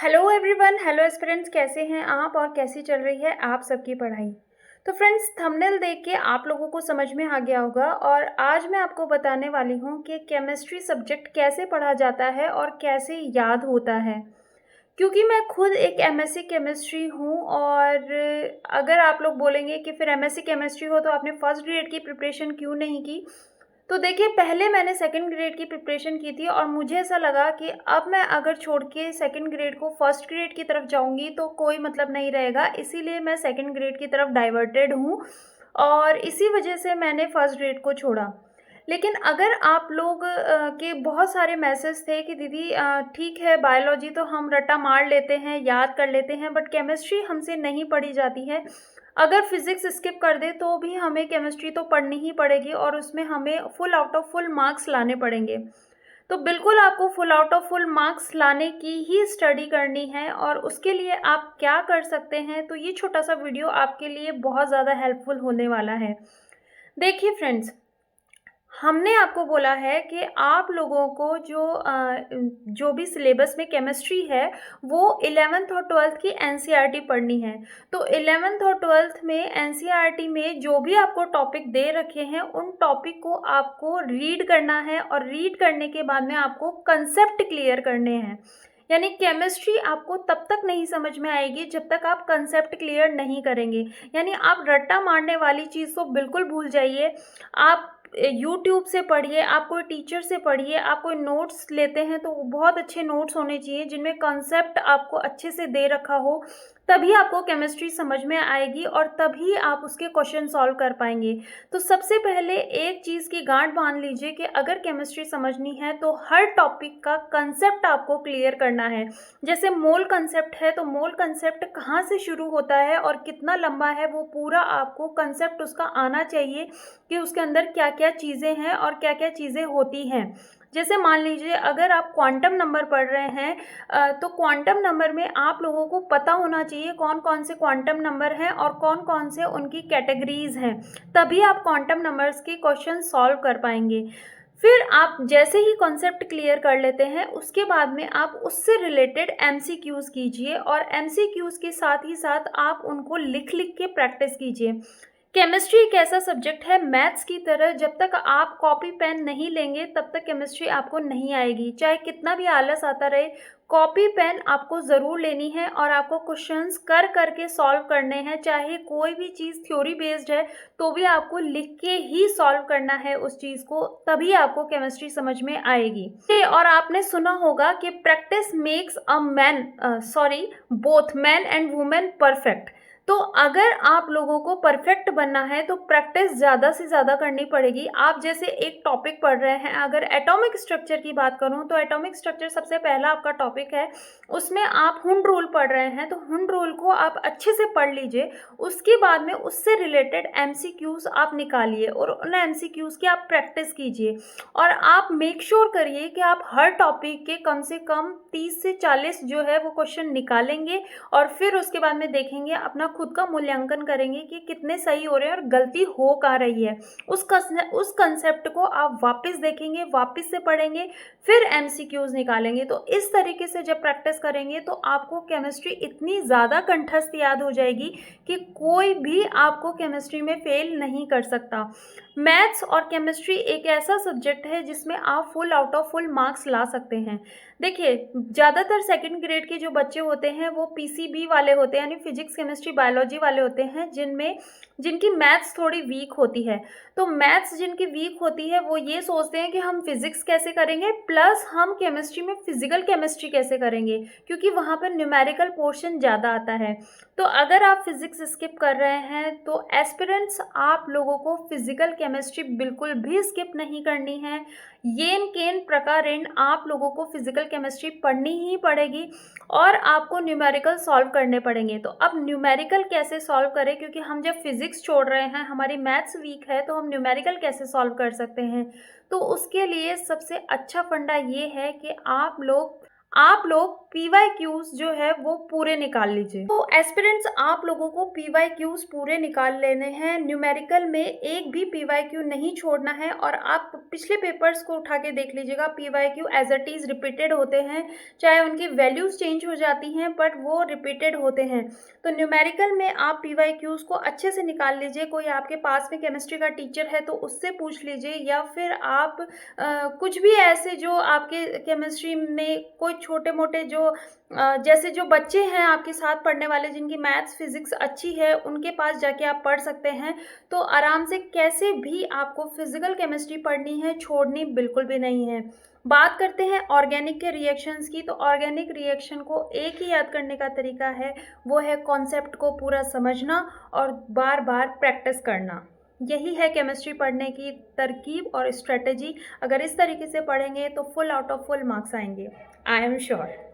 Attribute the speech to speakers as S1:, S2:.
S1: Hello everyone, hello aspirants, कैसे हैं आप और कैसी चल रही है आप सबकी पढ़ाई। तो फ्रेंड्स, थंबनेल देख के आप लोगों को समझ में आ गया होगा और आज मैं आपको बताने वाली हूँ कि केमिस्ट्री सब्जेक्ट कैसे पढ़ा जाता है और कैसे याद होता है। क्योंकि मैं खुद एक एमएससी केमिस्ट्री हूँ और अगर आप लोग बोलेंगे कि फिर एमएससी केमिस्ट्री हो तो आपने फर्स्ट ग्रेड की प्रिपरेशन क्यों नहीं की, तो देखिए, पहले मैंने सेकंड ग्रेड की प्रिपरेशन की थी और मुझे ऐसा लगा कि अब मैं अगर छोड़ के सेकंड ग्रेड को फर्स्ट ग्रेड की तरफ जाऊंगी तो कोई मतलब नहीं रहेगा, इसीलिए मैं सेकंड ग्रेड की तरफ डाइवर्टेड हूँ और इसी वजह से मैंने फर्स्ट ग्रेड को छोड़ा। लेकिन अगर आप लोग के बहुत सारे मैसेज थे कि दीदी ठीक है, बायोलॉजी तो हम रट्टा मार लेते हैं, याद कर लेते हैं, बट केमिस्ट्री हमसे नहीं पढ़ी जाती है। अगर फिजिक्स स्किप कर दे तो भी हमें केमिस्ट्री तो पढ़नी ही पड़ेगी और उसमें हमें full out of full marks लाने पड़ेंगे। तो बिल्कुल आपको full out of full marks लाने की ही स्टडी करनी है और उसके लिए आप क्या कर सकते हैं, तो ये छोटा सा वीडियो आपके लिए बहुत ज़्यादा हेल्पफुल होने वाला है। देखिए फ्रेंड्स, हमने आपको बोला है कि आप लोगों को जो भी सिलेबस में केमिस्ट्री है वो 11th और 12th की एनसीईआरटी पढ़नी है। तो 11th और 12th में एनसीईआरटी में जो भी आपको टॉपिक दे रखे हैं उन टॉपिक को आपको रीड करना है और रीड करने के बाद में आपको कंसेप्ट क्लियर करने हैं। यानी केमिस्ट्री आपको तब तक नहीं समझ में आएगी जब तक आप कंसेप्ट क्लियर नहीं करेंगे। यानी आप रट्टा मारने वाली चीज़ को बिल्कुल भूल जाइए। आप यूट्यूब से पढ़िए, आप कोई टीचर से पढ़िए, आप कोई नोट्स लेते हैं तो बहुत अच्छे नोट्स होने चाहिए जिनमें कंसेप्ट आपको अच्छे से दे रखा हो, तभी आपको केमिस्ट्री समझ में आएगी और तभी आप उसके क्वेश्चन सॉल्व कर पाएंगे। तो सबसे पहले एक चीज़ की गांठ बांध लीजिए कि अगर केमिस्ट्री समझनी है तो हर टॉपिक का कंसेप्ट आपको क्लियर करना है। जैसे मोल कंसेप्ट है तो मोल कंसेप्ट कहाँ से शुरू होता है और कितना लंबा है, वो पूरा आपको कंसेप्ट उसका आना चाहिए कि उसके अंदर क्या क्या चीज़ें हैं और क्या क्या चीज़ें होती हैं। जैसे मान लीजिए अगर आप क्वांटम नंबर पढ़ रहे हैं तो क्वांटम नंबर में आप लोगों को पता होना चाहिए कौन कौन से क्वांटम नंबर हैं और कौन कौन से उनकी कैटेगरीज हैं, तभी आप क्वांटम नंबर्स के क्वेश्चन सॉल्व कर पाएंगे। फिर आप जैसे ही कॉन्सेप्ट क्लियर कर लेते हैं उसके बाद में आप उससे रिलेटेड एमसीक्यूज़ कीजिए और एमसीक्यूज़ के साथ ही साथ आप उनको लिख लिख के प्रैक्टिस कीजिए। केमिस्ट्री एक ऐसा सब्जेक्ट है मैथ्स की तरह, जब तक आप कॉपी पेन नहीं लेंगे तब तक केमिस्ट्री आपको नहीं आएगी। चाहे कितना भी आलस आता रहे, कॉपी पेन आपको ज़रूर लेनी है और आपको क्वेश्चंस कर करके सॉल्व करने हैं। चाहे कोई भी चीज़ थ्योरी बेस्ड है तो भी आपको लिख के ही सॉल्व करना है उस चीज़ को, तभी आपको केमिस्ट्री समझ में आएगी। और आपने सुना होगा कि practice makes a man both man and women perfect. तो अगर आप लोगों को परफेक्ट बनना है तो प्रैक्टिस ज़्यादा से ज़्यादा करनी पड़ेगी। आप जैसे एक टॉपिक पढ़ रहे हैं, अगर एटॉमिक स्ट्रक्चर की बात करूं तो एटॉमिक स्ट्रक्चर सबसे पहला आपका टॉपिक है, उसमें आप हुंड रूल पढ़ रहे हैं तो हुंड रूल को आप अच्छे से पढ़ लीजिए। उसके बाद में उससे रिलेटेड एमसीक्यूज़ आप निकालिए और उन एमसीक्यूज़ की आप प्रैक्टिस कीजिए और आप मेक श्योर करिए कि आप हर टॉपिक के कम से कम 30 से 40 जो है वो क्वेश्चन निकालेंगे और फिर उसके बाद में देखेंगे, अपना खुद का मूल्यांकन करेंगे कि कितने सही हो रहे हैं और गलती हो कहाँ रही है। उस कंसेप्ट को आप वापस देखेंगे, वापस से पढ़ेंगे, फिर एमसीक्यूज निकालेंगे। तो इस तरीके से जब प्रैक्टिस करेंगे तो आपको केमिस्ट्री इतनी ज़्यादा कंठस्थ याद हो जाएगी कि कोई भी आपको केमिस्ट्री में फेल नहीं कर सकता। मैथ्स और केमिस्ट्री एक ऐसा सब्जेक्ट है जिसमें आप full out of full marks ला सकते हैं। देखिए, ज़्यादातर सेकंड ग्रेड के जो बच्चे होते हैं वो पीसीबी वाले होते हैं, यानी फिजिक्स केमिस्ट्री बायोलॉजी वाले होते हैं, जिनकी मैथ्स थोड़ी वीक होती है। तो मैथ्स जिनकी वीक होती है वो ये सोचते हैं कि हम फिजिक्स कैसे करेंगे प्लस हम केमिस्ट्री में फिजिकल केमिस्ट्री कैसे करेंगे, क्योंकि वहाँ पर न्यूमेरिकल पोर्शन ज़्यादा आता है। तो अगर आप फिजिक्स स्किप कर रहे हैं तो एस्पिरेंट्स, आप लोगों को फिजिकल केमिस्ट्री बिल्कुल भी स्किप नहीं करनी है। येन केन प्रकारेण आप लोगों को फिजिकल केमिस्ट्री पढ़नी ही पड़ेगी और आपको न्यूमेरिकल सॉल्व करने पड़ेंगे। तो अब न्यूमेरिकल कैसे सॉल्व करें, क्योंकि हम जब फिजिक्स छोड़ रहे हैं, हमारी मैथ्स वीक है, तो हम न्यूमेरिकल कैसे सॉल्व कर सकते हैं। तो उसके लिए सबसे अच्छा फंडा ये है कि आप लोग आप लोग पीवाईक्यूज जो है वो पूरे निकाल लीजिए। तो एस्पिरेंट्स, आप लोगों को पीवाईक्यूज पूरे निकाल लेने हैं। न्यूमेरिकल में एक भी पीवाईक्यू नहीं छोड़ना है और आप पिछले पेपर्स को उठा के देख लीजिएगा। PYQ as it is repeated होते हैं, चाहे उनकी वैल्यूज चेंज हो जाती हैं बट वो रिपीटेड होते हैं। तो न्यूमेरिकल में आप पीवाईक्यूज को अच्छे से निकाल लीजिए। कोई आपके पास में केमिस्ट्री का टीचर है तो उससे पूछ लीजिए, या फिर आप कुछ भी ऐसे जो आपके केमिस्ट्री में कोई छोटे मोटे जो जैसे जो बच्चे हैं आपके साथ पढ़ने वाले जिनकी मैथ्स फिजिक्स अच्छी है, उनके पास जाके आप पढ़ सकते हैं। तो आराम से कैसे भी आपको फिजिकल केमिस्ट्री पढ़नी है, छोड़नी बिल्कुल भी नहीं है। बात करते हैं ऑर्गेनिक के रिएक्शंस की। तो ऑर्गेनिक रिएक्शन को एक ही याद करने का तरीका है, वो है कॉन्सेप्ट को पूरा समझना और बार बार प्रैक्टिस करना। यही है केमिस्ट्री पढ़ने की तरकीब और स्ट्रेटजी। अगर इस तरीके से पढ़ेंगे तो full out of full marks आएंगे, आई एम श्योर।